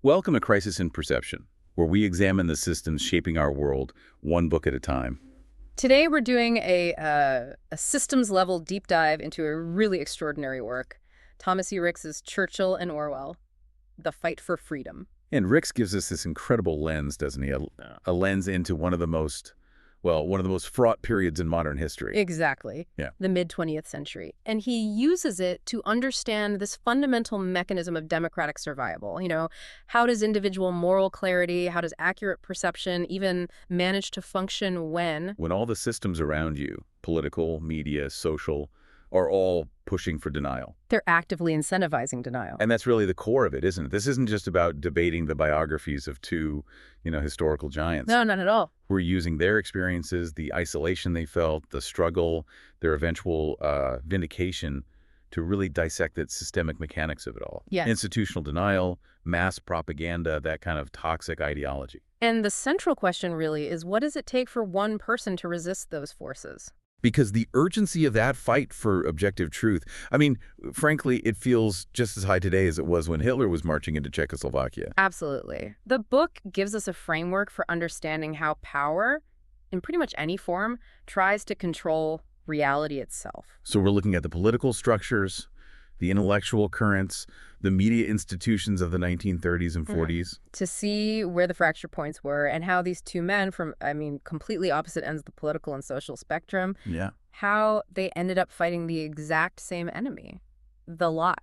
Welcome to Crisis in Perception, where we examine the systems shaping our world, one book at a time. Today we're doing a systems-level deep dive into a really extraordinary work, Thomas E. Ricks's Churchill and Orwell, The Fight for Freedom. And Ricks gives us this incredible lens, doesn't he? A lens into one of the most fraught periods in modern history. Exactly. Yeah. The mid-20th century. And he uses it to understand this fundamental mechanism of democratic survival. How does individual moral clarity, how does accurate perception even manage to function when all the systems around you, political, media, social, are all pushing for denial. they're actively incentivizing denial? And that's really the core of it, isn't it? This isn't just about debating the biographies of two, historical giants. No, not at all. We're using their experiences, the isolation they felt, the struggle, their eventual vindication to really dissect the systemic mechanics of it all. Yes. Institutional denial, mass propaganda, that kind of toxic ideology. And the central question really is, what does it take for one person to resist those forces? Because the urgency of that fight for objective truth, frankly, it feels just as high today as it was when Hitler was marching into Czechoslovakia. Absolutely. The book gives us a framework for understanding how power, in pretty much any form, tries to control reality itself. So we're looking at the political structures, the intellectual currents, the media institutions of the 1930s and 40s. To see where the fracture points were and how these two men from, completely opposite ends of the political and social spectrum, Yeah. how they ended up fighting the exact same enemy, the lie.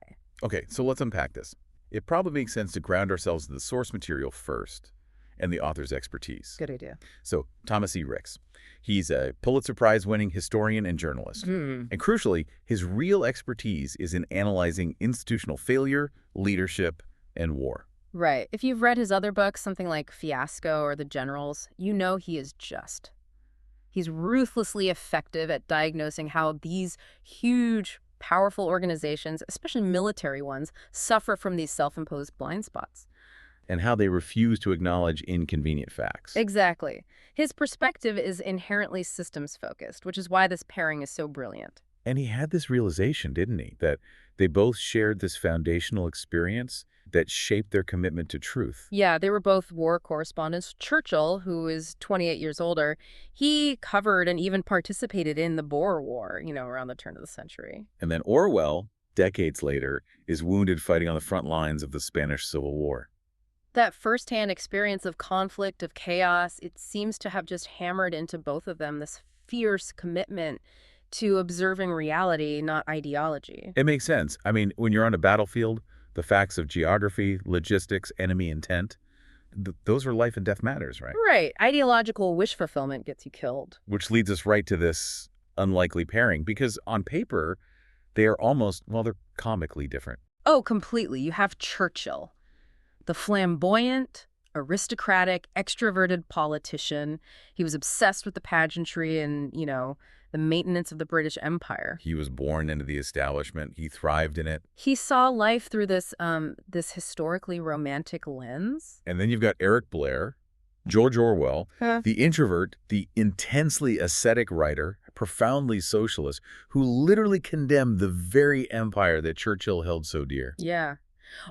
Okay, so let's unpack this. It probably makes sense to ground ourselves in the source material first and the author's expertise. Good idea. So Thomas E. Ricks. He's a Pulitzer Prize-winning historian and journalist. And crucially, his real expertise is in analyzing institutional failure, leadership, and war. Right. If you've read his other books, something like Fiasco or The Generals, you know he is just. He's ruthlessly effective at diagnosing how these huge, powerful organizations, especially military ones, suffer from these self-imposed blind spots. And how they refuse to acknowledge inconvenient facts. Exactly. His perspective is inherently systems-focused, which is why this pairing is so brilliant. And he had this realization, didn't he? That they both shared this foundational experience that shaped their commitment to truth. Yeah, they were both war correspondents. Churchill, who is 28 years older, he covered and even participated in the Boer War, around the turn of the century. And then Orwell, decades later, is wounded fighting on the front lines of the Spanish Civil War. That firsthand experience of conflict, of chaos, it seems to have just hammered into both of them this fierce commitment to observing reality, not ideology. It makes sense. When you're on a battlefield, the facts of geography, logistics, enemy intent, those are life and death matters, right? Right. Ideological wish fulfillment gets you killed. Which leads us right to this unlikely pairing, because on paper, they are they're comically different. Oh, completely. You have Churchill, the flamboyant, aristocratic, extroverted politician. He was obsessed with the pageantry and, the maintenance of the British Empire. He was born into the establishment. He thrived in it. He saw life through this historically romantic lens. And then you've got Eric Blair, George Orwell, the introvert, the intensely ascetic writer, profoundly socialist, who literally condemned the very empire that Churchill held so dear. Yeah.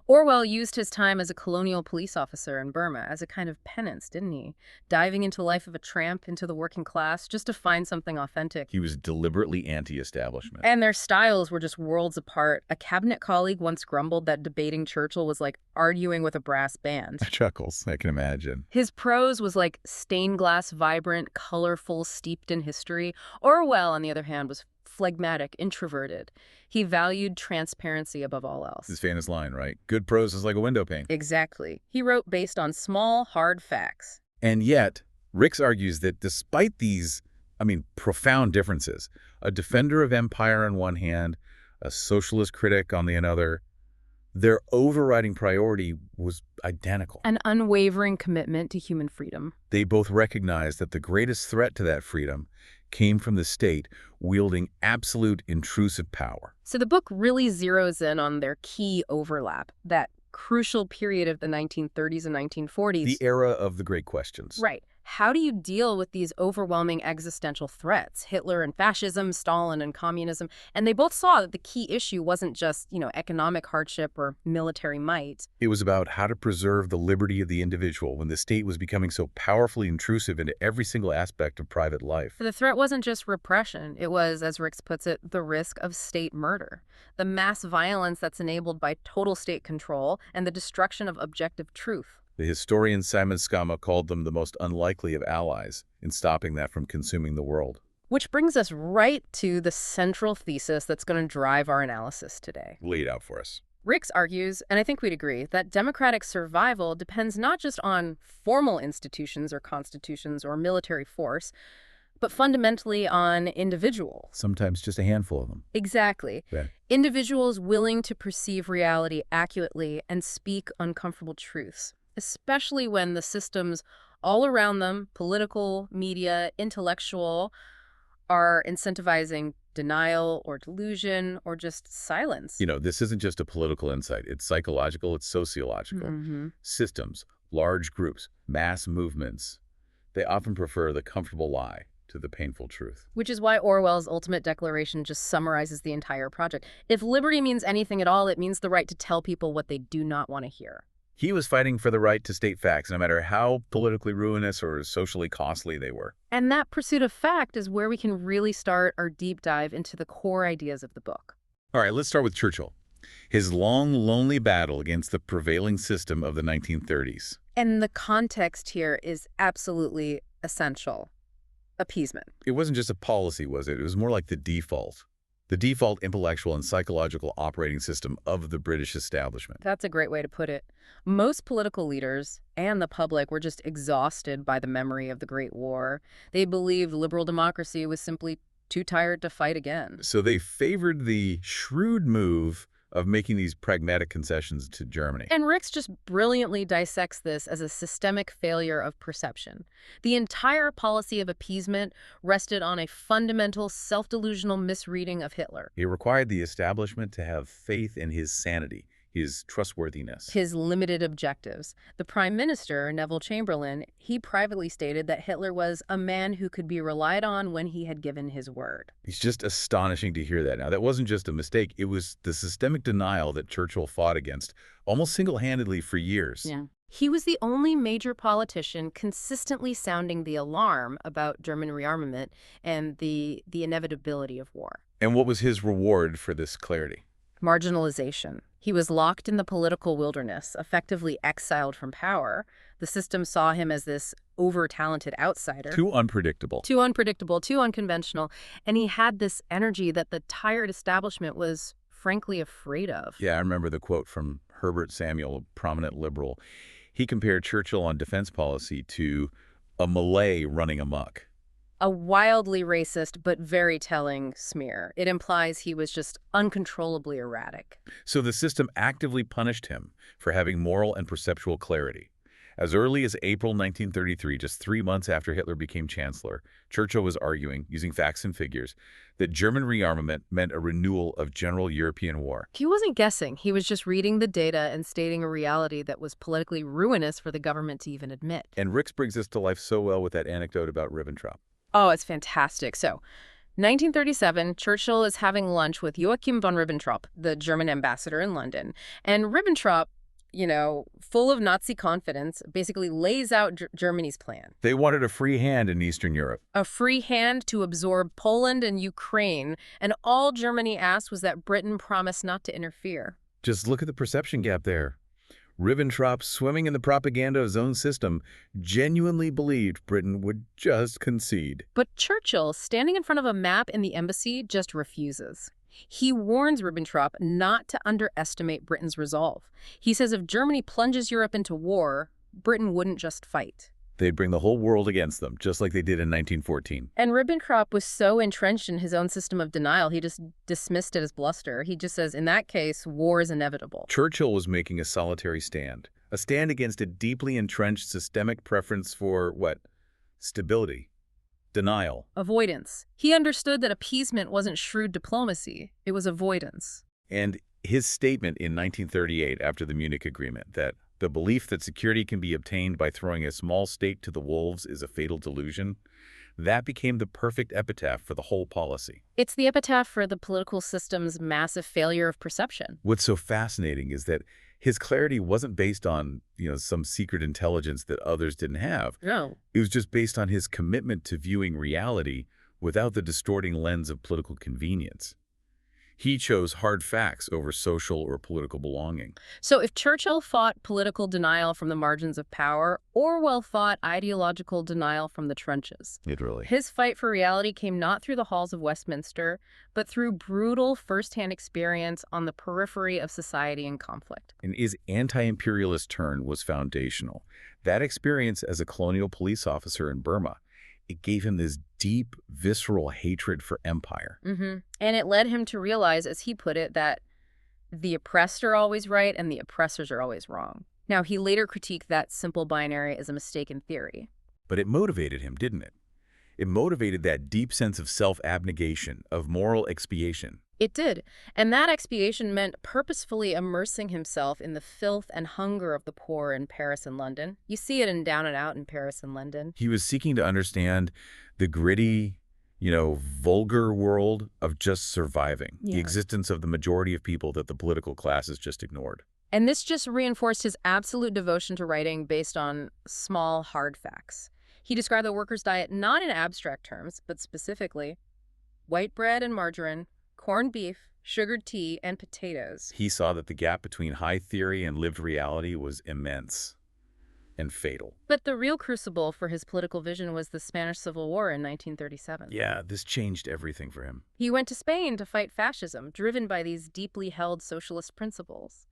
Orwell used his time as a colonial police officer in Burma as a kind of penance, didn't he? Diving into the life of a tramp, into the working class, just to find something authentic. He was deliberately anti-establishment. And their styles were just worlds apart. A cabinet colleague once grumbled that debating Churchill was like arguing with a brass band. Chuckles, I can imagine. His prose was like stained glass, vibrant, colorful, steeped in history. Orwell, on the other hand, was phlegmatic, introverted. He valued transparency above all else. His famous line, right? Good prose is like a window pane. Exactly. He wrote based on small, hard facts. And yet, Ricks argues that despite these, profound differences, a defender of empire on one hand, a socialist critic on the other, their overriding priority was identical. An unwavering commitment to human freedom. They both recognized that the greatest threat to that freedom came from the state wielding absolute intrusive power. So the book really zeroes in on their key overlap, that crucial period of the 1930s and 1940s. The era of the great questions. Right. How do you deal with these overwhelming existential threats? Hitler and fascism, Stalin and communism. And they both saw that the key issue wasn't just, economic hardship or military might. It was about how to preserve the liberty of the individual when the state was becoming so powerfully intrusive into every single aspect of private life. The threat wasn't just repression. It was, as Ricks puts it, the risk of state murder. The mass violence that's enabled by total state control and the destruction of objective truth. The historian Simon Schama called them the most unlikely of allies in stopping that from consuming the world. Which brings us right to the central thesis that's going to drive our analysis today. Lay it out for us. Ricks argues, and I think we'd agree, that democratic survival depends not just on formal institutions or constitutions or military force, but fundamentally on individuals. Sometimes just a handful of them. Exactly. Yeah. Individuals willing to perceive reality accurately and speak uncomfortable truths, especially when the systems all around them, political, media, intellectual, are incentivizing denial or delusion or just silence. This isn't just a political insight. It's psychological, it's sociological. Systems, large groups, mass movements, they often prefer the comfortable lie to the painful truth. Which is why Orwell's Ultimate Declaration just summarizes the entire project. If liberty means anything at all, it means the right to tell people what they do not want to hear. He was fighting for the right to state facts, no matter how politically ruinous or socially costly they were. And that pursuit of fact is where we can really start our deep dive into the core ideas of the book. All right, let's start with Churchill. His long, lonely battle against the prevailing system of the 1930s. And the context here is absolutely essential. Appeasement. It wasn't just a policy, was it? It was more like the default intellectual and psychological operating system of the British establishment. That's a great way to put it. Most political leaders and the public were just exhausted by the memory of the Great War. They believed liberal democracy was simply too tired to fight again. So they favored the shrewd move of making these pragmatic concessions to Germany. And Ricks just brilliantly dissects this as a systemic failure of perception. The entire policy of appeasement rested on a fundamental self-delusional misreading of Hitler. It required the establishment to have faith in his sanity, his trustworthiness, his limited objectives. The Prime Minister, Neville Chamberlain, he privately stated that Hitler was a man who could be relied on when he had given his word. It's just astonishing to hear that. Now, that wasn't just a mistake. It was the systemic denial that Churchill fought against almost single-handedly for years. Yeah. He was the only major politician consistently sounding the alarm about German rearmament and the inevitability of war. And what was his reward for this clarity? Marginalization. He was locked in the political wilderness, effectively exiled from power. The system saw him as this over-talented outsider. Too unpredictable. Too unpredictable, too unconventional. And he had this energy that the tired establishment was frankly afraid of. Yeah, I remember the quote from Herbert Samuel, a prominent liberal. He compared Churchill on defense policy to a Malay running amok. A wildly racist but very telling smear. It implies he was just uncontrollably erratic. So the system actively punished him for having moral and perceptual clarity. As early as April 1933, just 3 months after Hitler became chancellor, Churchill was arguing, using facts and figures, that German rearmament meant a renewal of general European war. He wasn't guessing. He was just reading the data and stating a reality that was politically ruinous for the government to even admit. And Ricks brings this to life so well with that anecdote about Ribbentrop. Oh, it's fantastic. So, 1937, Churchill is having lunch with Joachim von Ribbentrop, the German ambassador in London. And Ribbentrop, full of Nazi confidence, basically lays out Germany's plan. They wanted a free hand in Eastern Europe. A free hand to absorb Poland and Ukraine. And all Germany asked was that Britain promise not to interfere. Just look at the perception gap there. Ribbentrop, swimming in the propaganda of his own system, genuinely believed Britain would just concede. But Churchill, standing in front of a map in the embassy, just refuses. He warns Ribbentrop not to underestimate Britain's resolve. He says if Germany plunges Europe into war, Britain wouldn't just fight. They'd bring the whole world against them, just like they did in 1914. And Ribbentrop was so entrenched in his own system of denial, he just dismissed it as bluster. He just says, in that case, war is inevitable. Churchill was making a solitary stand. A stand against a deeply entrenched systemic preference for, what? Stability. Denial. Avoidance. He understood that appeasement wasn't shrewd diplomacy. It was avoidance. And his statement in 1938, after the Munich Agreement, that The belief that security can be obtained by throwing a small state to the wolves is a fatal delusion. That became the perfect epitaph for the whole policy. It's the epitaph for the political system's massive failure of perception. What's so fascinating is that his clarity wasn't based on, some secret intelligence that others didn't have. No. It was just based on his commitment to viewing reality without the distorting lens of political convenience. He chose hard facts over social or political belonging. So if Churchill fought political denial from the margins of power, Orwell fought ideological denial from the trenches. Literally. His fight for reality came not through the halls of Westminster, but through brutal first-hand experience on the periphery of society and conflict. And his anti-imperialist turn was foundational. That experience as a colonial police officer in Burma, it gave him this deep, visceral hatred for empire. And it led him to realize, as he put it, that the oppressed are always right and the oppressors are always wrong. Now, he later critiqued that simple binary as a mistaken theory. But it motivated him, didn't it? It motivated that deep sense of self-abnegation, of moral expiation. It did. And that expiation meant purposefully immersing himself in the filth and hunger of the poor in Paris and London. You see it in Down and Out in Paris and London. He was seeking to understand the gritty, vulgar world of just surviving, the existence of the majority of people that the political classes just ignored. And this just reinforced his absolute devotion to writing based on small, hard facts. He described the workers' diet not in abstract terms, but specifically white bread and margarine, corned beef, sugared tea, and potatoes. He saw that the gap between high theory and lived reality was immense and fatal. But the real crucible for his political vision was the Spanish Civil War in 1937. Yeah, this changed everything for him. He went to Spain to fight fascism, driven by these deeply held socialist principles.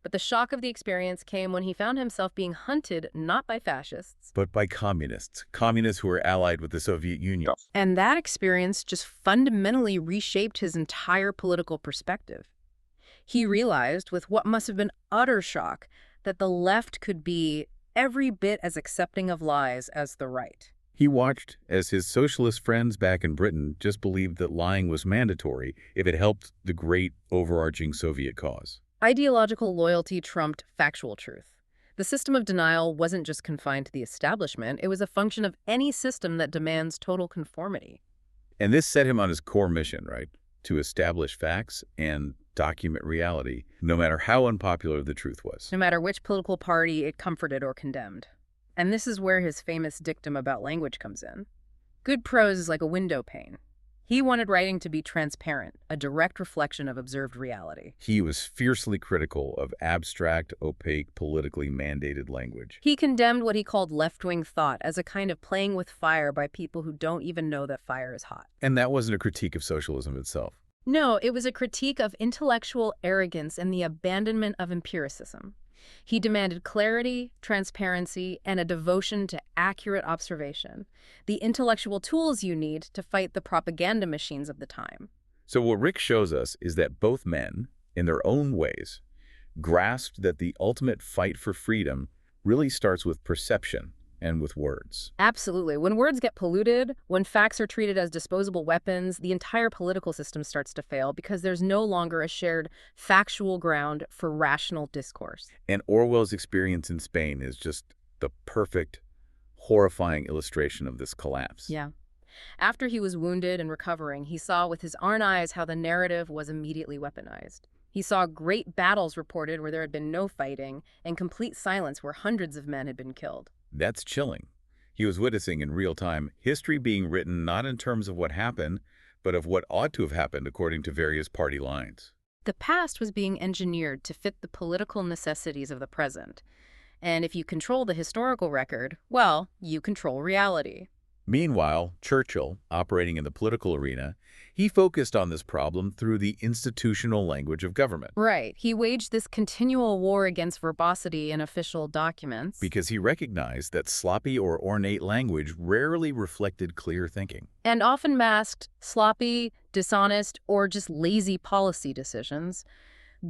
But the shock of the experience came when he found himself being hunted not by fascists, but by communists who were allied with the Soviet Union. And that experience just fundamentally reshaped his entire political perspective. He realized, with what must have been utter shock, that the left could be every bit as accepting of lies as the right. He watched as his socialist friends back in Britain just believed that lying was mandatory if it helped the great overarching Soviet cause. Ideological loyalty trumped factual truth. The system of denial wasn't just confined to the establishment, it was a function of any system that demands total conformity. And this set him on his core mission, right? To establish facts and document reality, no matter how unpopular the truth was. No matter which political party it comforted or condemned. And this is where his famous dictum about language comes in. Good prose is like a window pane. He wanted writing to be transparent, a direct reflection of observed reality. He was fiercely critical of abstract, opaque, politically mandated language. He condemned what he called left-wing thought as a kind of playing with fire by people who don't even know that fire is hot. And that wasn't a critique of socialism itself. No, it was a critique of intellectual arrogance and the abandonment of empiricism. He demanded clarity, transparency, and a devotion to accurate observation, the intellectual tools you need to fight the propaganda machines of the time. So what Rick shows us is that both men, in their own ways, grasped that the ultimate fight for freedom really starts with perception and with words. Absolutely. When words get polluted, when facts are treated as disposable weapons, the entire political system starts to fail because there's no longer a shared factual ground for rational discourse. And Orwell's experience in Spain is just the perfect, horrifying illustration of this collapse. Yeah. After he was wounded and recovering, he saw with his own eyes how the narrative was immediately weaponized. He saw great battles reported where there had been no fighting and complete silence where hundreds of men had been killed. That's chilling. He was witnessing in real time history being written not in terms of what happened, but of what ought to have happened according to various party lines. The past was being engineered to fit the political necessities of the present. And if you control the historical record, well, you control reality. Meanwhile, Churchill, operating in the political arena, he focused on this problem through the institutional language of government. Right. He waged this continual war against verbosity in official documents. Because he recognized that sloppy or ornate language rarely reflected clear thinking. And often masked sloppy, dishonest, or just lazy policy decisions.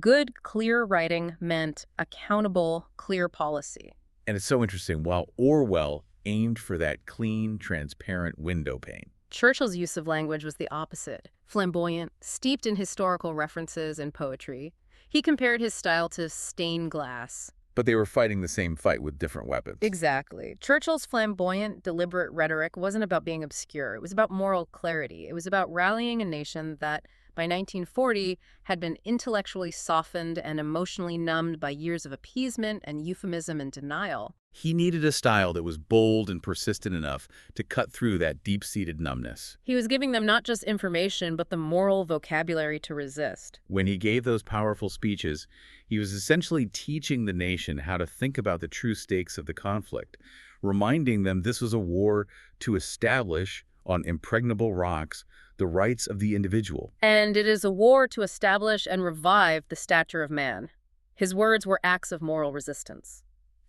Good, clear writing meant accountable, clear policy. And it's so interesting. While Orwell aimed for that clean, transparent window pane, Churchill's use of language was the opposite, flamboyant, steeped in historical references and poetry. He compared his style to stained glass, But they were fighting the same fight with different weapons. Exactly. Churchill's flamboyant, deliberate rhetoric wasn't about being obscure. It was about moral clarity. It was about rallying a nation that, by 1940, had been intellectually softened and emotionally numbed by years of appeasement and euphemism and denial. He needed a style that was bold and persistent enough to cut through that deep-seated numbness. He was giving them not just information, but the moral vocabulary to resist. When he gave those powerful speeches, he was essentially teaching the nation how to think about the true stakes of the conflict, reminding them this was a war to establish on impregnable rocks the rights of the individual. And it is a war to establish and revive the stature of man. His words were acts of moral resistance.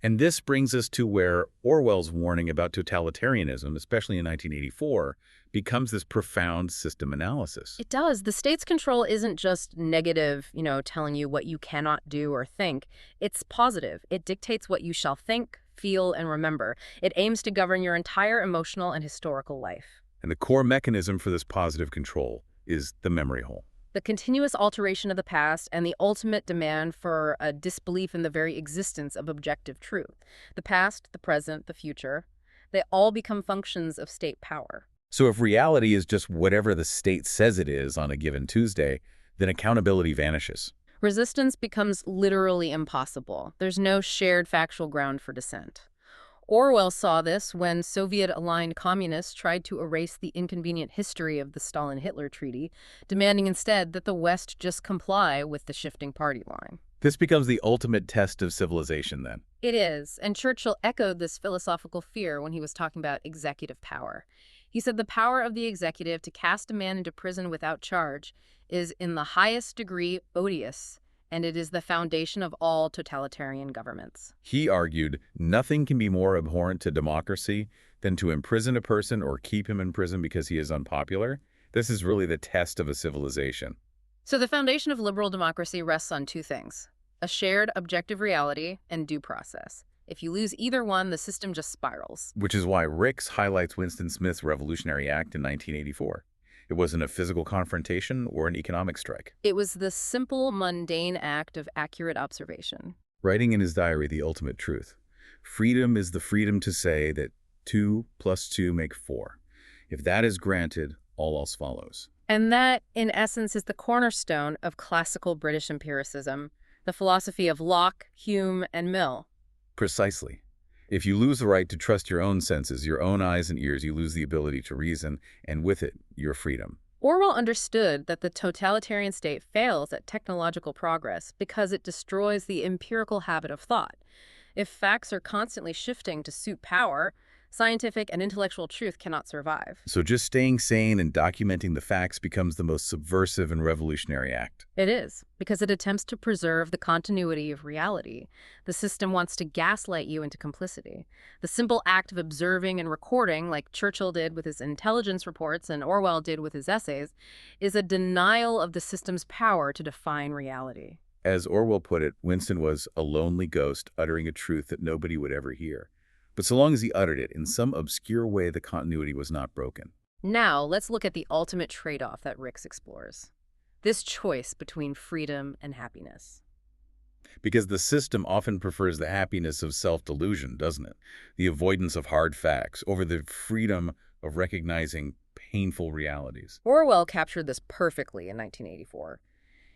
And this brings us to where Orwell's warning about totalitarianism, especially in 1984, becomes this profound system analysis. It does. The state's control isn't just negative, telling you what you cannot do or think. It's positive. It dictates what you shall think, feel, and remember. It aims to govern your entire emotional and historical life. And the core mechanism for this positive control is the memory hole. The continuous alteration of the past and the ultimate demand for a disbelief in the very existence of objective truth. The past, the present, the future, they all become functions of state power. So if reality is just whatever the state says it is on a given Tuesday, then accountability vanishes. Resistance becomes literally impossible. There's no shared factual ground for dissent. Orwell saw this when Soviet-aligned communists tried to erase the inconvenient history of the Stalin-Hitler Treaty, demanding instead that the West just comply with the shifting party line. This becomes the ultimate test of civilization, then. It is, and Churchill echoed this philosophical fear when he was talking about executive power. He said the power of the executive to cast a man into prison without charge is in the highest degree odious, and it is the foundation of all totalitarian governments. He argued nothing can be more abhorrent to democracy than to imprison a person or keep him in prison because he is unpopular. This is really the test of a civilization. So the foundation of liberal democracy rests on two things: a shared objective reality and due process. If you lose either one, the system just spirals. Which is why Ricks highlights Winston Smith's Revolutionary Act in 1984. It wasn't a physical confrontation or an economic strike. It was the simple, mundane act of accurate observation. Writing in his diary the ultimate truth. Freedom is the freedom to say that 2 + 2 make 4. If that is granted, all else follows. And that, in essence, is the cornerstone of classical British empiricism, the philosophy of Locke, Hume, and Mill. Precisely. If you lose the right to trust your own senses, your own eyes and ears, you lose the ability to reason, and with it, your freedom. Orwell understood that the totalitarian state fails at technological progress because it destroys the empirical habit of thought. If facts are constantly shifting to suit power, scientific and intellectual truth cannot survive. So just staying sane and documenting the facts becomes the most subversive and revolutionary act. It is, because it attempts to preserve the continuity of reality. The system wants to gaslight you into complicity. The simple act of observing and recording, like Churchill did with his intelligence reports and Orwell did with his essays, is a denial of the system's power to define reality. As Orwell put it, Winston was a lonely ghost uttering a truth that nobody would ever hear. But so long as he uttered it, in some obscure way, the continuity was not broken. Now, let's look at the ultimate trade-off that Ricks explores. This choice between freedom and happiness. Because the system often prefers the happiness of self-delusion, doesn't it? The avoidance of hard facts over the freedom of recognizing painful realities. Orwell captured this perfectly in 1984.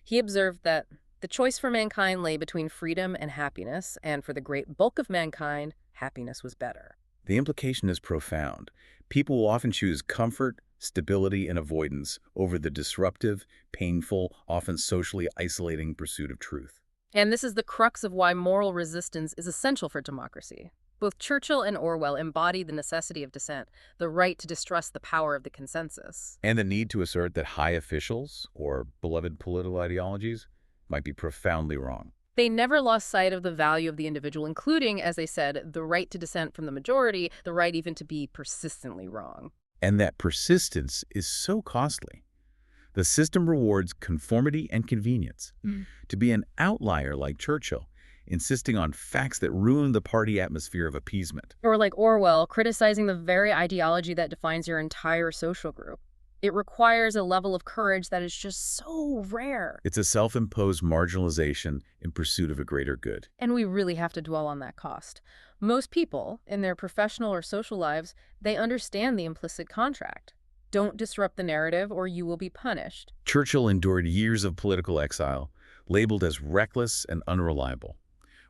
He observed that the choice for mankind lay between freedom and happiness, and for the great bulk of mankind, happiness was better. The implication is profound. People will often choose comfort, stability, and avoidance over the disruptive, painful, often socially isolating pursuit of truth. And this is the crux of why moral resistance is essential for democracy. Both Churchill and Orwell embodied the necessity of dissent, the right to distrust the power of the consensus. And the need to assert that high officials, or beloved political ideologies, might be profoundly wrong. They never lost sight of the value of the individual, including, as they said, the right to dissent from the majority, the right even to be persistently wrong. And that persistence is so costly. The system rewards conformity and convenience. To be an outlier like Churchill, insisting on facts that ruin the party atmosphere of appeasement. Or like Orwell, criticizing the very ideology that defines your entire social group. It requires a level of courage that is just so rare. It's a self-imposed marginalization in pursuit of a greater good. And we really have to dwell on that cost. Most people, in their professional or social lives, they understand the implicit contract. Don't disrupt the narrative or you will be punished. Churchill endured years of political exile, labeled as reckless and unreliable.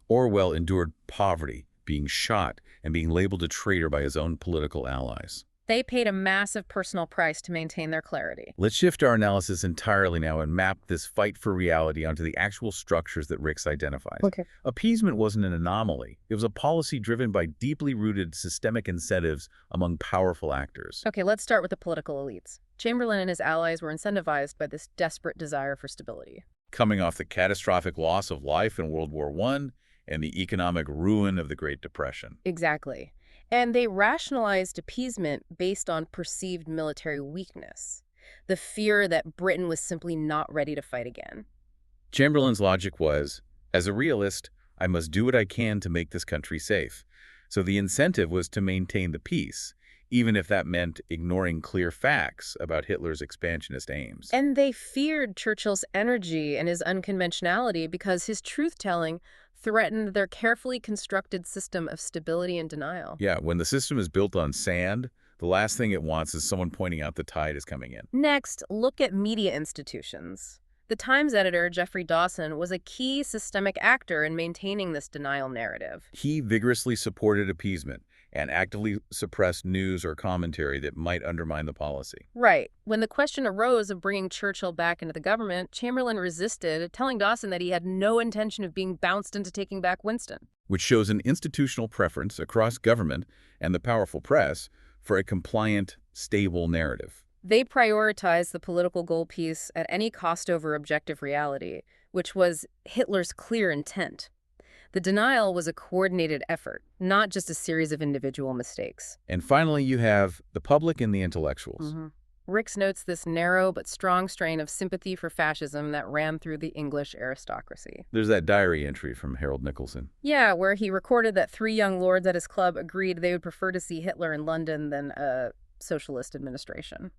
Orwell endured poverty, being shot, and being labeled a traitor by his own political allies. They paid a massive personal price to maintain their clarity. Let's shift our analysis entirely now and map this fight for reality onto the actual structures that Ricks identifies. Okay. Appeasement wasn't an anomaly. It was a policy driven by deeply rooted systemic incentives among powerful actors. Okay, let's start with the political elites. Chamberlain and his allies were incentivized by this desperate desire for stability. Coming off the catastrophic loss of life in World War I and the economic ruin of the Great Depression. Exactly. And they rationalized appeasement based on perceived military weakness, the fear that Britain was simply not ready to fight again. Chamberlain's logic was, as a realist, I must do what I can to make this country safe. So the incentive was to maintain the peace, even if that meant ignoring clear facts about Hitler's expansionist aims. And they feared Churchill's energy and his unconventionality because his truth-telling threatened their carefully constructed system of stability and denial. Yeah, when the system is built on sand, the last thing it wants is someone pointing out the tide is coming in. Next, look at media institutions. The Times editor, Geoffrey Dawson, was a key systemic actor in maintaining this denial narrative. He vigorously supported appeasement and actively suppressed news or commentary that might undermine the policy. Right. When the question arose of bringing Churchill back into the government, Chamberlain resisted, telling Dawson that he had no intention of being bounced into taking back Winston. Which shows an institutional preference across government and the powerful press for a compliant, stable narrative. They prioritized the political goal piece at any cost over objective reality, which was Hitler's clear intent. The denial was a coordinated effort, not just a series of individual mistakes. And finally, you have the public and the intellectuals. Ricks notes this narrow but strong strain of sympathy for fascism that ran through the English aristocracy. There's that diary entry from Harold Nicholson. Yeah, where he recorded that 3 young lords at his club agreed they would prefer to see Hitler in London than a socialist administration.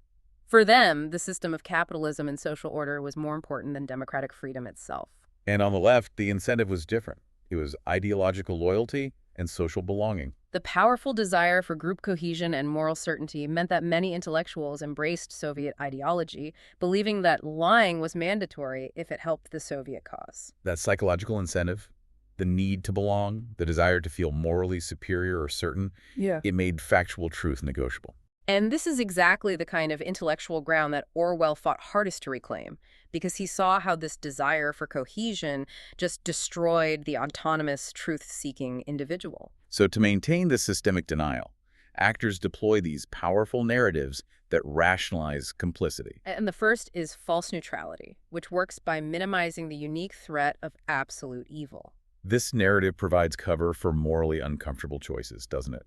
For them, the system of capitalism and social order was more important than democratic freedom itself. And on the left, the incentive was different. It was ideological loyalty and social belonging. The powerful desire for group cohesion and moral certainty meant that many intellectuals embraced Soviet ideology, believing that lying was mandatory if it helped the Soviet cause. That psychological incentive, the need to belong, the desire to feel morally superior or certain, it made factual truth negotiable. And this is exactly the kind of intellectual ground that Orwell fought hardest to reclaim, because he saw how this desire for cohesion just destroyed the autonomous, truth-seeking individual. So to maintain this systemic denial, actors deploy these powerful narratives that rationalize complicity. And the first is false neutrality, which works by minimizing the unique threat of absolute evil. This narrative provides cover for morally uncomfortable choices, doesn't it?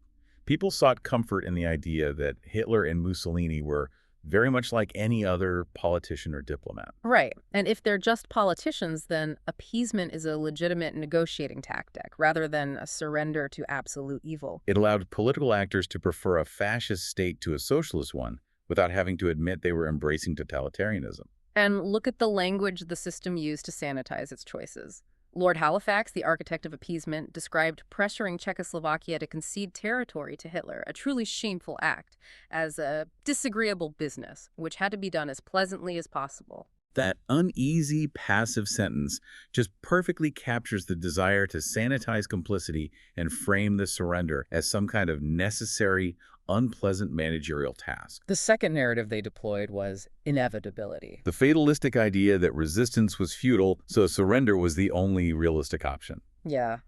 People sought comfort in the idea that Hitler and Mussolini were very much like any other politician or diplomat. Right. And if they're just politicians, then appeasement is a legitimate negotiating tactic rather than a surrender to absolute evil. It allowed political actors to prefer a fascist state to a socialist one without having to admit they were embracing totalitarianism. And look at the language the system used to sanitize its choices. Lord Halifax, the architect of appeasement, described pressuring Czechoslovakia to concede territory to Hitler, a truly shameful act, as a disagreeable business, which had to be done as pleasantly as possible. That uneasy, passive sentence just perfectly captures the desire to sanitize complicity and frame the surrender as some kind of necessary, unpleasant managerial task. The second narrative they deployed was inevitability. The fatalistic idea that resistance was futile, so surrender was the only realistic option. Yeah.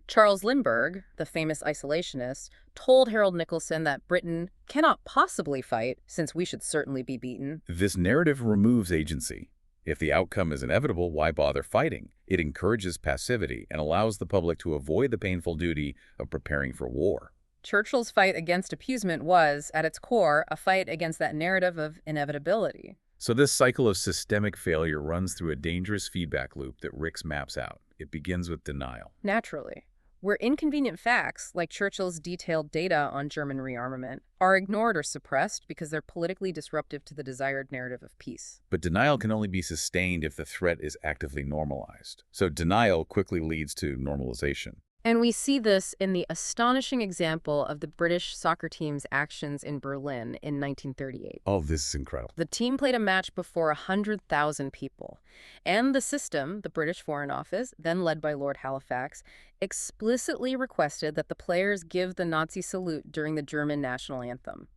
Charles Lindbergh, the famous isolationist, told Harold Nicholson that Britain cannot possibly fight, since we should certainly be beaten. This narrative removes agency. If the outcome is inevitable, why bother fighting? It encourages passivity and allows the public to avoid the painful duty of preparing for war. Churchill's fight against appeasement was, at its core, a fight against that narrative of inevitability. So this cycle of systemic failure runs through a dangerous feedback loop that Ricks maps out. It begins with denial. Naturally. where inconvenient facts, like Churchill's detailed data on German rearmament, are ignored or suppressed because they're politically disruptive to the desired narrative of peace. But denial can only be sustained if the threat is actively normalized. So denial quickly leads to normalization. And we see this in the astonishing example of the British soccer team's actions in Berlin in 1938. Oh, this is incredible. The team played a match before 100,000 people. And the system, the British Foreign Office, then led by Lord Halifax, explicitly requested that the players give the Nazi salute during the German national anthem.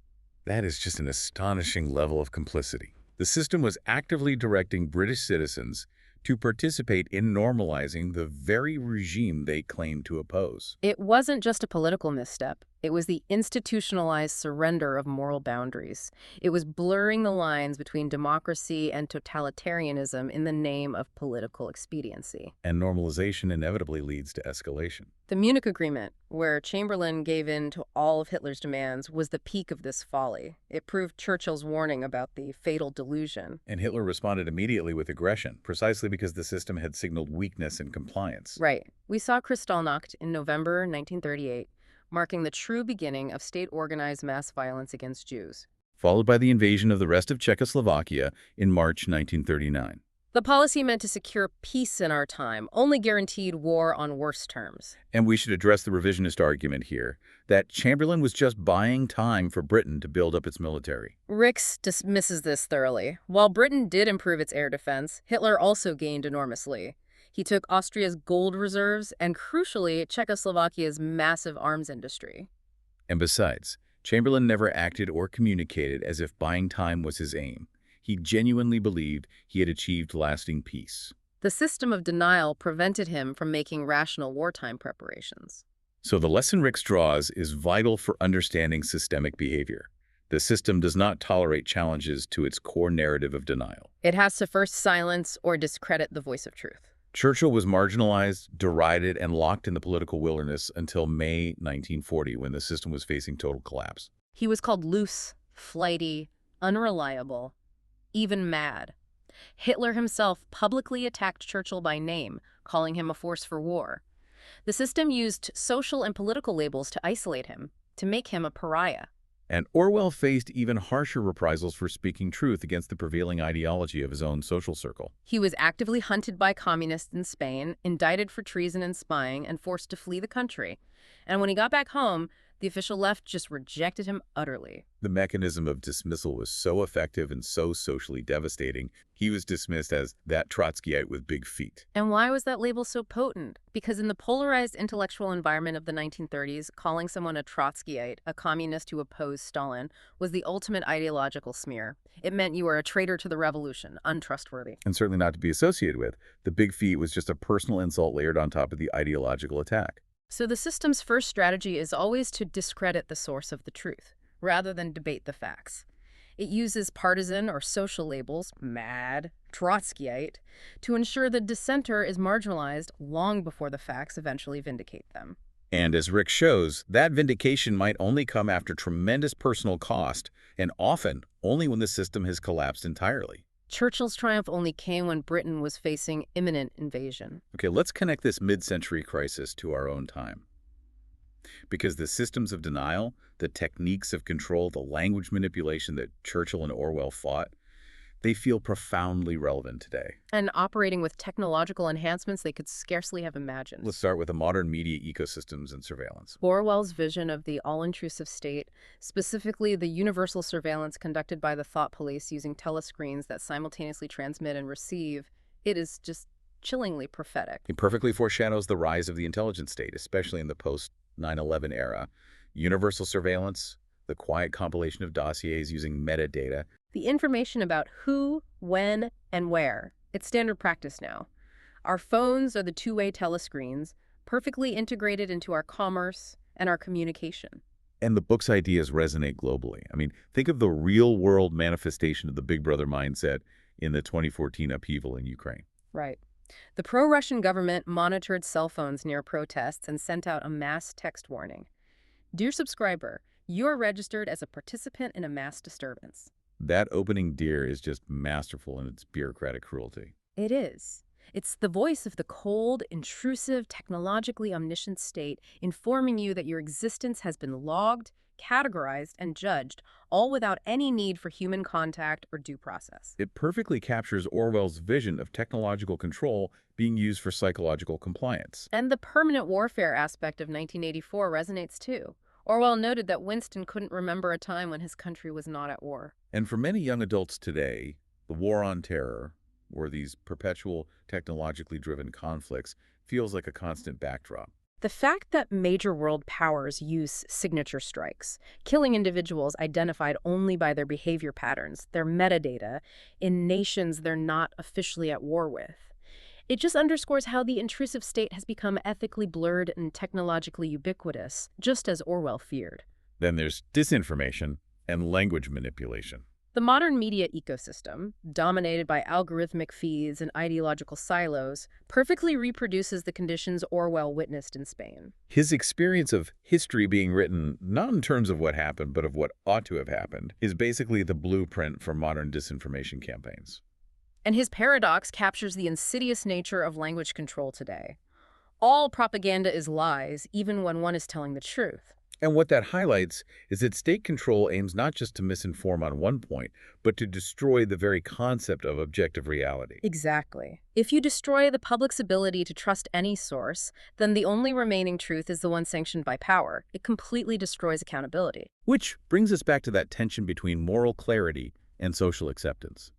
That is just an astonishing level of complicity. The system was actively directing British citizens to participate in normalizing the very regime they claimed to oppose. It wasn't just a political misstep. It was the institutionalized surrender of moral boundaries. It was blurring the lines between democracy and totalitarianism in the name of political expediency. And normalization inevitably leads to escalation. The Munich Agreement, where Chamberlain gave in to all of Hitler's demands, was the peak of this folly. It proved Churchill's warning about the fatal delusion. And Hitler responded immediately with aggression, precisely because the system had signaled weakness in compliance. Right. We saw Kristallnacht in November 1938, marking the true beginning of state-organized mass violence against Jews. Followed by the invasion of the rest of Czechoslovakia in March 1939. The policy meant to secure peace in our time only guaranteed war on worse terms. And we should address the revisionist argument here, that Chamberlain was just buying time for Britain to build up its military. Rix dismisses this thoroughly. While Britain did improve its air defense, Hitler also gained enormously. He took Austria's gold reserves and, crucially, Czechoslovakia's massive arms industry. And besides, Chamberlain never acted or communicated as if buying time was his aim. He genuinely believed he had achieved lasting peace. The system of denial prevented him from making rational wartime preparations. So the lesson Rix draws is vital for understanding systemic behavior. The system does not tolerate challenges to its core narrative of denial. It has to first silence or discredit the voice of truth. Churchill was marginalized, derided, and locked in the political wilderness until May 1940, when the system was facing total collapse. He was called loose, flighty, unreliable, even mad. Hitler himself publicly attacked Churchill by name, calling him a force for war. The system used social and political labels to isolate him, to make him a pariah. And Orwell faced even harsher reprisals for speaking truth against the prevailing ideology of his own social circle. He was actively hunted by communists in Spain, indicted for treason and spying, and forced to flee the country. And when he got back home, the official left just rejected him utterly. The mechanism of dismissal was so effective and so socially devastating, he was dismissed as that Trotskyite with big feet. And why was that label so potent? Because in the polarized intellectual environment of the 1930s, calling someone a Trotskyite, a communist who opposed Stalin, was the ultimate ideological smear. It meant you were a traitor to the revolution, untrustworthy. And certainly not to be associated with. The big feet was just a personal insult layered on top of the ideological attack. So the system's first strategy is always to discredit the source of the truth, rather than debate the facts. It uses partisan or social labels, mad, Trotskyite, to ensure the dissenter is marginalized long before the facts eventually vindicate them. And as Rick shows, that vindication might only come after tremendous personal cost, and often only when the system has collapsed entirely. Churchill's triumph only came when Britain was facing imminent invasion. Okay, let's connect this mid-century crisis to our own time. Because the systems of denial, the techniques of control, the language manipulation that Churchill and Orwell fought, they feel profoundly relevant today. And operating with technological enhancements they could scarcely have imagined. Let's start with the modern media ecosystems and surveillance. Orwell's vision of the all-intrusive state, specifically the universal surveillance conducted by the thought police using telescreens that simultaneously transmit and receive, it is just chillingly prophetic. It perfectly foreshadows the rise of the intelligence state, especially in the post-9/11 era. Universal surveillance, the quiet compilation of dossiers using metadata. The information about who, when, and where. It's standard practice now. Our phones are the two-way telescreens, perfectly integrated into our commerce and our communication. And the book's ideas resonate globally. I mean, think of the real-world manifestation of the Big Brother mindset in the 2014 upheaval in Ukraine. Right. The pro-Russian government monitored cell phones near protests and sent out a mass text warning. Dear subscriber, you are registered as a participant in a mass disturbance. That opening dear is just masterful in its bureaucratic cruelty. It is. It's the voice of the cold, intrusive, technologically omniscient state informing you that your existence has been logged, categorized, and judged, all without any need for human contact or due process. It perfectly captures Orwell's vision of technological control being used for psychological compliance. And the permanent warfare aspect of 1984 resonates too. Orwell noted that Winston couldn't remember a time when his country was not at war. And for many young adults today, the war on terror, or these perpetual technologically driven conflicts, feels like a constant backdrop. The fact that major world powers use signature strikes, killing individuals identified only by their behavior patterns, their metadata, in nations they're not officially at war with, it just underscores how the intrusive state has become ethically blurred and technologically ubiquitous, just as Orwell feared. Then there's disinformation and language manipulation. The modern media ecosystem, dominated by algorithmic feeds and ideological silos, perfectly reproduces the conditions Orwell witnessed in Spain. His experience of history being written not in terms of what happened, but of what ought to have happened, is basically the blueprint for modern disinformation campaigns. And his paradox captures the insidious nature of language control today. All propaganda is lies, even when one is telling the truth. And what that highlights is that state control aims not just to misinform on one point, but to destroy the very concept of objective reality. Exactly. If you destroy the public's ability to trust any source, then the only remaining truth is the one sanctioned by power. It completely destroys accountability. Which brings us back to that tension between moral clarity and social acceptance.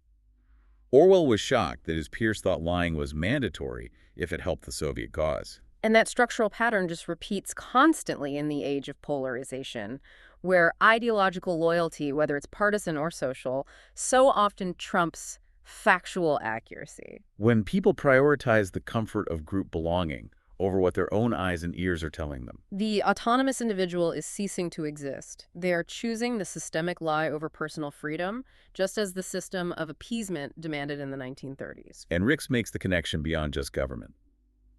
Orwell was shocked that his peers thought lying was mandatory if it helped the Soviet cause. And that structural pattern just repeats constantly in the age of polarization, where ideological loyalty, whether it's partisan or social, so often trumps factual accuracy. When people prioritize the comfort of group belonging over what their own eyes and ears are telling them, The autonomous individual is ceasing to exist. They are choosing the systemic lie over personal freedom, just as the system of appeasement demanded in the 1930s. and Ricks makes the connection beyond just government.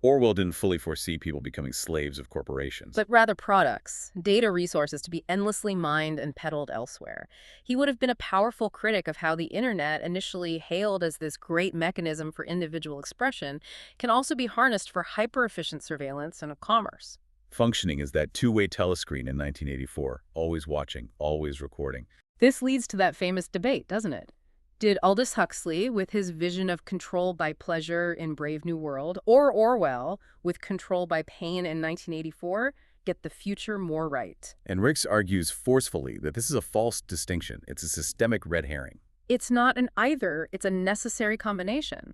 Orwell didn't fully foresee people becoming slaves of corporations. But rather products, data resources to be endlessly mined and peddled elsewhere. He would have been a powerful critic of how the internet, initially hailed as this great mechanism for individual expression, can also be harnessed for hyper-efficient surveillance and commerce. Functioning as that two-way telescreen in 1984, always watching, always recording. This leads to that famous debate, doesn't it? Did Aldous Huxley, with his vision of control by pleasure in Brave New World, or Orwell, with control by pain in 1984, get the future more right? And Ricks argues forcefully that this is a false distinction. It's a systemic red herring. It's not an either, it's a necessary combination.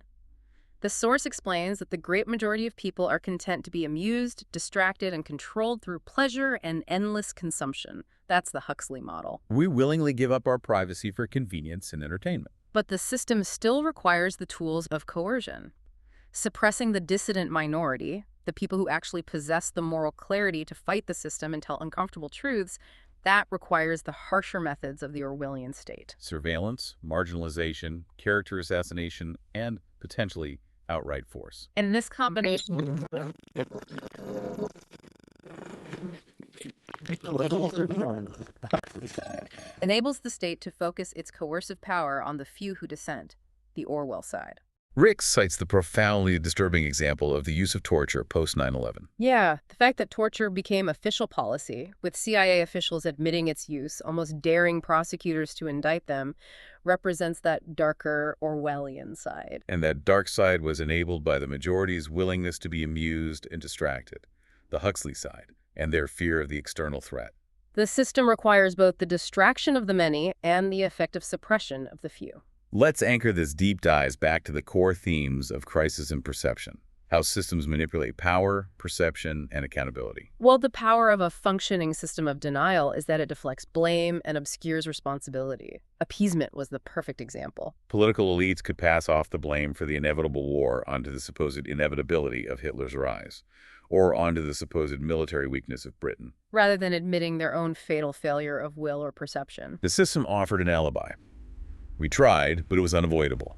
The source explains that the great majority of people are content to be amused, distracted, and controlled through pleasure and endless consumption. That's the Huxley model. We willingly give up our privacy for convenience and entertainment. But the system still requires the tools of coercion. Suppressing the dissident minority, the people who actually possess the moral clarity to fight the system and tell uncomfortable truths, that requires the harsher methods of the Orwellian state. Surveillance, marginalization, character assassination, and potentially outright force. And this combination enables the state to focus its coercive power on the few who dissent, the Orwell side. Ricks cites the profoundly disturbing example of the use of torture post 9/11. Yeah, the fact that torture became official policy, with CIA officials admitting its use, almost daring prosecutors to indict them, represents that darker Orwellian side. And that dark side was enabled by the majority's willingness to be amused and distracted, the Huxley side, and their fear of the external threat. The system requires both the distraction of the many and the effective suppression of the few. Let's anchor this deep dive back to the core themes of crisis and perception, how systems manipulate power, perception, and accountability. Well, the power of a functioning system of denial is that it deflects blame and obscures responsibility. Appeasement was the perfect example. Political elites could pass off the blame for the inevitable war onto the supposed inevitability of Hitler's rise, or onto the supposed military weakness of Britain. Rather than admitting their own fatal failure of will or perception. The system offered an alibi. We tried, but it was unavoidable.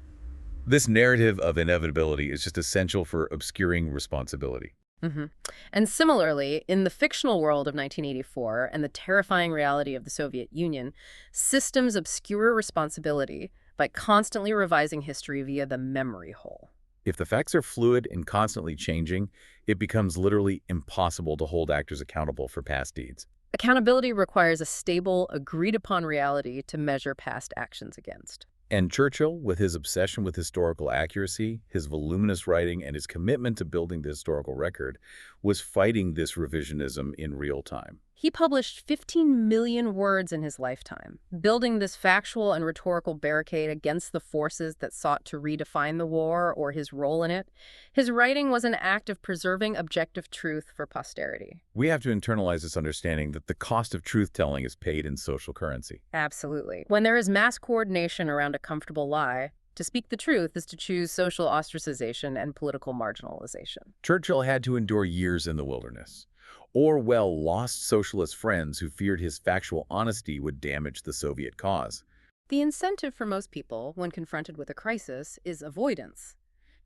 This narrative of inevitability is just essential for obscuring responsibility. And similarly, in the fictional world of 1984 and the terrifying reality of the Soviet Union, systems obscure responsibility by constantly revising history via the memory hole. If the facts are fluid and constantly changing, it becomes literally impossible to hold actors accountable for past deeds. Accountability requires a stable, agreed-upon reality to measure past actions against. And Churchill, with his obsession with historical accuracy, his voluminous writing, and his commitment to building the historical record, was fighting this revisionism in real time. He published 15 million words in his lifetime, building this factual and rhetorical barricade against the forces that sought to redefine the war or his role in it. His writing was an act of preserving objective truth for posterity. We have to internalize this understanding that the cost of truth-telling is paid in social currency. Absolutely. When there is mass coordination around a comfortable lie, to speak the truth is to choose social ostracization and political marginalization. Churchill had to endure years in the wilderness. Orwell lost socialist friends who feared his factual honesty would damage the Soviet cause. The incentive for most people, when confronted with a crisis, is avoidance,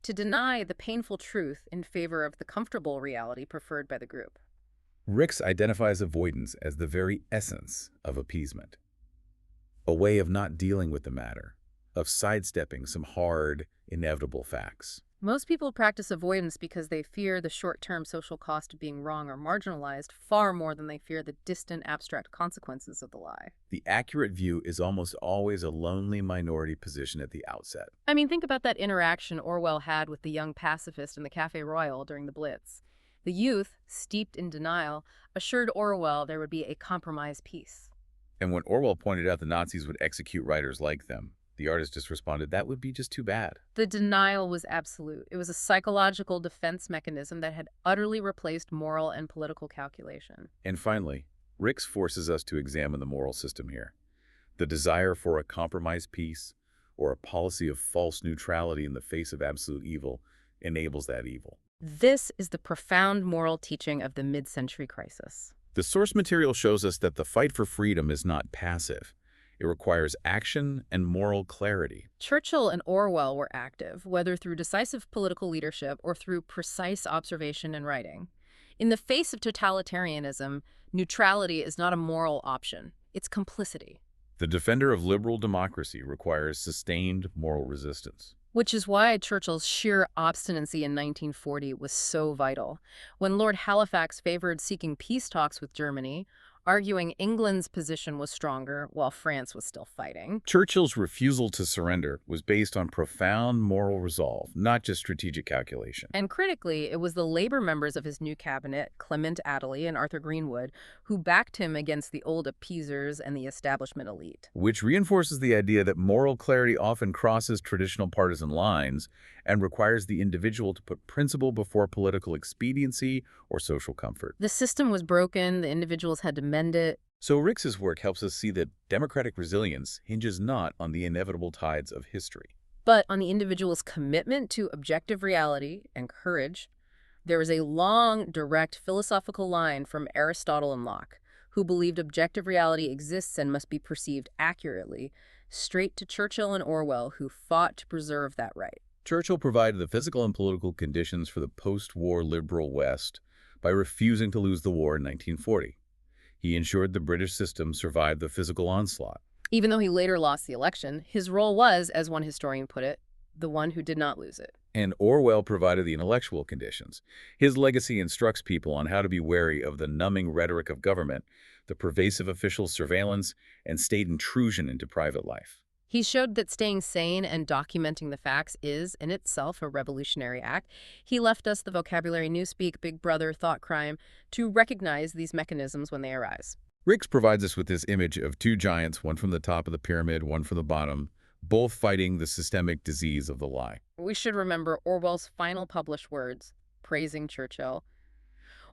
to deny the painful truth in favor of the comfortable reality preferred by the group. Ricks identifies avoidance as the very essence of appeasement, a way of not dealing with the matter, of sidestepping some hard, inevitable facts. Most people practice avoidance because they fear the short-term social cost of being wrong or marginalized far more than they fear the distant, abstract consequences of the lie. The accurate view is almost always a lonely minority position at the outset. I mean, think about that interaction Orwell had with the young pacifist in the Café Royal during the Blitz. The youth, steeped in denial, assured Orwell there would be a compromise peace. And when Orwell pointed out the Nazis would execute writers like them, the artist just responded, that would be just too bad. The denial was absolute. It was a psychological defense mechanism that had utterly replaced moral and political calculation. And finally, Ricks forces us to examine the moral system here. The desire for a compromise peace or a policy of false neutrality in the face of absolute evil enables that evil. This is the profound moral teaching of the mid-century crisis. The source material shows us that the fight for freedom is not passive. It requires action and moral clarity. Churchill and Orwell were active, whether through decisive political leadership or through precise observation and writing. In the face of totalitarianism, neutrality is not a moral option. It's complicity. The defender of liberal democracy requires sustained moral resistance. Which is why Churchill's sheer obstinacy in 1940 was so vital. When Lord Halifax favored seeking peace talks with Germany, arguing England's position was stronger while France was still fighting. Churchill's refusal to surrender was based on profound moral resolve, not just strategic calculation. And critically, it was the Labour members of his new cabinet, Clement Attlee and Arthur Greenwood, who backed him against the old appeasers and the establishment elite. Which reinforces the idea that moral clarity often crosses traditional partisan lines and requires the individual to put principle before political expediency or social comfort. The system was broken, the individuals had to mend it. So Ricks's work helps us see that democratic resilience hinges not on the inevitable tides of history, but on the individual's commitment to objective reality and courage. There is a long, direct philosophical line from Aristotle and Locke, who believed objective reality exists and must be perceived accurately, straight to Churchill and Orwell, who fought to preserve that right. Churchill provided the physical and political conditions for the post-war liberal West by refusing to lose the war in 1940. He ensured the British system survived the physical onslaught. Even though he later lost the election, his role was, as one historian put it, the one who did not lose it. And Orwell provided the intellectual conditions. His legacy instructs people on how to be wary of the numbing rhetoric of government, the pervasive official surveillance, and state intrusion into private life. He showed that staying sane and documenting the facts is, in itself, a revolutionary act. He left us the vocabulary newspeak, big brother, thought crime, to recognize these mechanisms when they arise. Ricks provides us with this image of two giants, one from the top of the pyramid, one from the bottom, both fighting the systemic disease of the lie. We should remember Orwell's final published words, praising Churchill.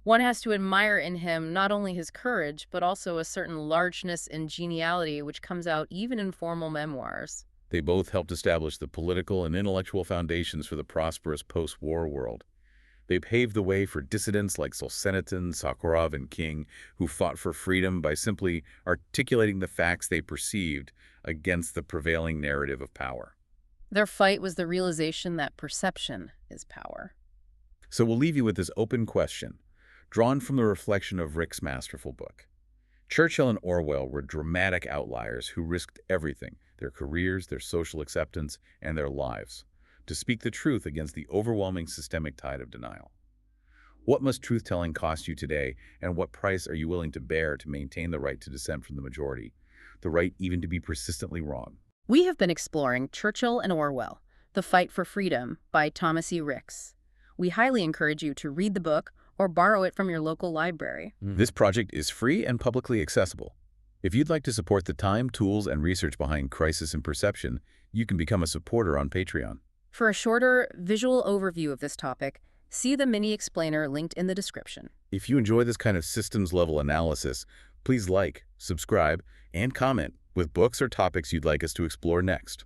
One has to admire in him not only his courage, but also a certain largeness and geniality which comes out even in formal memoirs. They both helped establish the political and intellectual foundations for the prosperous post-war world. They paved the way for dissidents like Solzhenitsyn, Sakharov, and King, who fought for freedom by simply articulating the facts they perceived against the prevailing narrative of power. Their fight was the realization that perception is power. So we'll leave you with this open question, drawn from the reflection of Rick's masterful book. Churchill and Orwell were dramatic outliers who risked everything, their careers, their social acceptance, and their lives, to speak the truth against the overwhelming systemic tide of denial. What must truth-telling cost you today, and what price are you willing to bear to maintain the right to dissent from the majority, the right even to be persistently wrong? We have been exploring Churchill and Orwell, The Fight for Freedom by Thomas E. Ricks. We highly encourage you to read the book or borrow it from your local library. This project is free and publicly accessible. If you'd like to support the time, tools, and research behind Crisis and Perception, you can become a supporter on Patreon. For a shorter visual overview of this topic, see the mini explainer linked in the description. If you enjoy this kind of systems-level analysis, please like, subscribe, and comment with books or topics you'd like us to explore next.